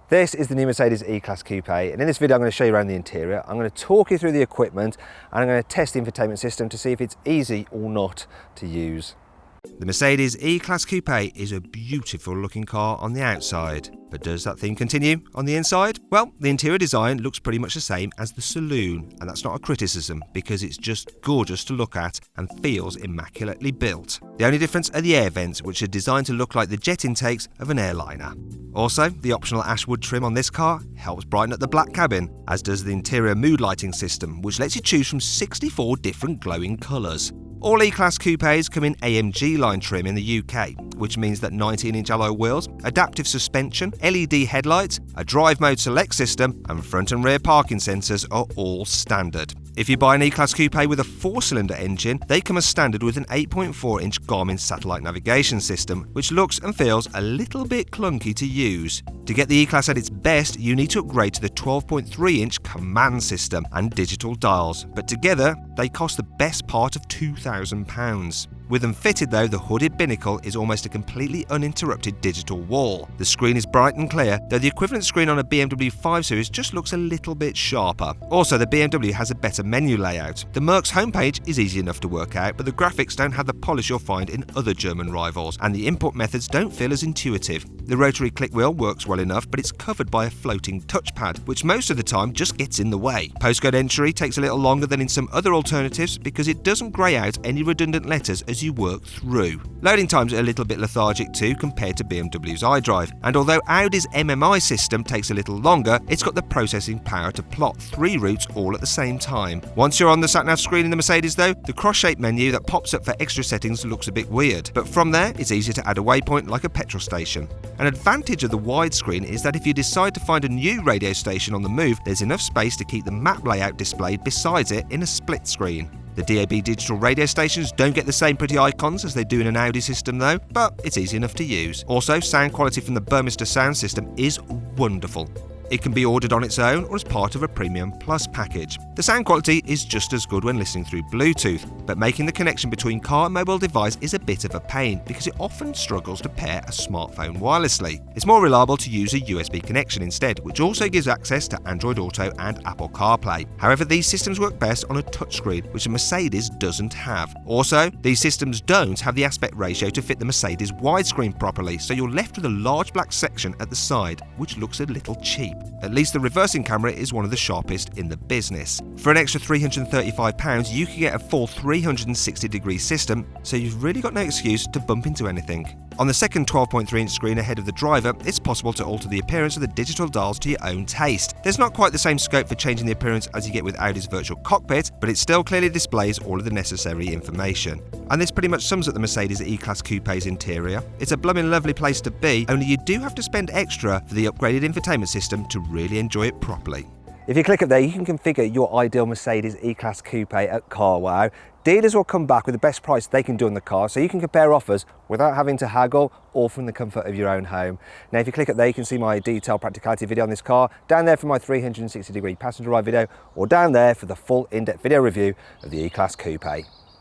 This is the new Mercedes E-Class Coupe, and in this video I'm going to show you around the interior. I'm going to talk you through the equipment and I'm going to test the infotainment system to see if it's easy or not to use. The Mercedes E-Class Coupe is a beautiful looking car on the outside, but does that theme continue on the inside? Well, the interior design looks pretty much the same as the saloon, and that's not a criticism because it's just gorgeous to look at and feels immaculately built. The only difference are the air vents, which are designed to look like the jet intakes of an airliner. Also, the optional Ashwood trim on this car helps brighten up the black cabin, as does the interior mood lighting system, which lets you choose from 64 different glowing colours. All E-Class coupes come in AMG line trim in the UK, which means that 19-inch alloy wheels, adaptive suspension, LED headlights, a drive mode select system and front and rear parking sensors are all standard. If you buy an E-Class coupe with a 4-cylinder engine, they come as standard with an 8.4-inch Garmin satellite navigation system, which looks and feels a little bit clunky to use. To get the E-Class at its best, you need to upgrade to the 12.3-inch command system and digital dials, but together they cost the best part of £2,000. With them fitted though, the hooded binnacle is almost a completely uninterrupted digital wall. The screen is bright and clear, though the equivalent screen on a BMW 5 Series just looks a little bit sharper. Also, the BMW has a better menu layout. The Mercs homepage is easy enough to work out, but the graphics don't have the polish you'll find in other German rivals, and the input methods don't feel as intuitive. The rotary click wheel works well enough, but it's covered by a floating touchpad, which most of the time just gets in the way. Postcode entry takes a little longer than in some other alternatives because it doesn't grey out any redundant letters as you work through. Loading times are a little bit lethargic too compared to BMW's iDrive, and although Audi's MMI system takes a little longer, it's got the processing power to plot 3 routes all at the same time. Once you're on the sat-nav screen in the Mercedes though, the cross-shaped menu that pops up for extra settings looks a bit weird, but from there it's easy to add a waypoint like a petrol station. An advantage of the widescreen is that if you decide to find a new radio station on the move, there's enough space to keep the map layout displayed beside it in a split screen. The DAB digital radio stations don't get the same pretty icons as they do in an Audi system though, but it's easy enough to use. Also, sound quality from the Burmester sound system is wonderful. It can be ordered on its own or as part of a Premium Plus package. The sound quality is just as good when listening through Bluetooth, but making the connection between car and mobile device is a bit of a pain because it often struggles to pair a smartphone wirelessly. It's more reliable to use a USB connection instead, which also gives access to Android Auto and Apple CarPlay. However, these systems work best on a touchscreen, which a Mercedes doesn't have. Also, these systems don't have the aspect ratio to fit the Mercedes widescreen properly, so you're left with a large black section at the side, which looks a little cheap. At least the reversing camera is one of the sharpest in the business. For an extra £335, you can get a full 360-degree system, so you've really got no excuse to bump into anything. On the second 12.3-inch screen ahead of the driver, it's possible to alter the appearance of the digital dials to your own taste. There's not quite the same scope for changing the appearance as you get with Audi's virtual cockpit, but it still clearly displays all of the necessary information. And this pretty much sums up the Mercedes E-Class Coupe's interior. It's a blooming lovely place to be, only you do have to spend extra for the upgraded infotainment system to really enjoy it properly. If you click up there, you can configure your ideal Mercedes E-Class Coupe at CarWow. Dealers will come back with the best price they can do on the car, so you can compare offers without having to haggle or from the comfort of your own home. Now, if you click up there, you can see my detailed practicality video on this car, down there for my 360-degree passenger ride video, or down there for the full in-depth video review of the E-Class Coupe.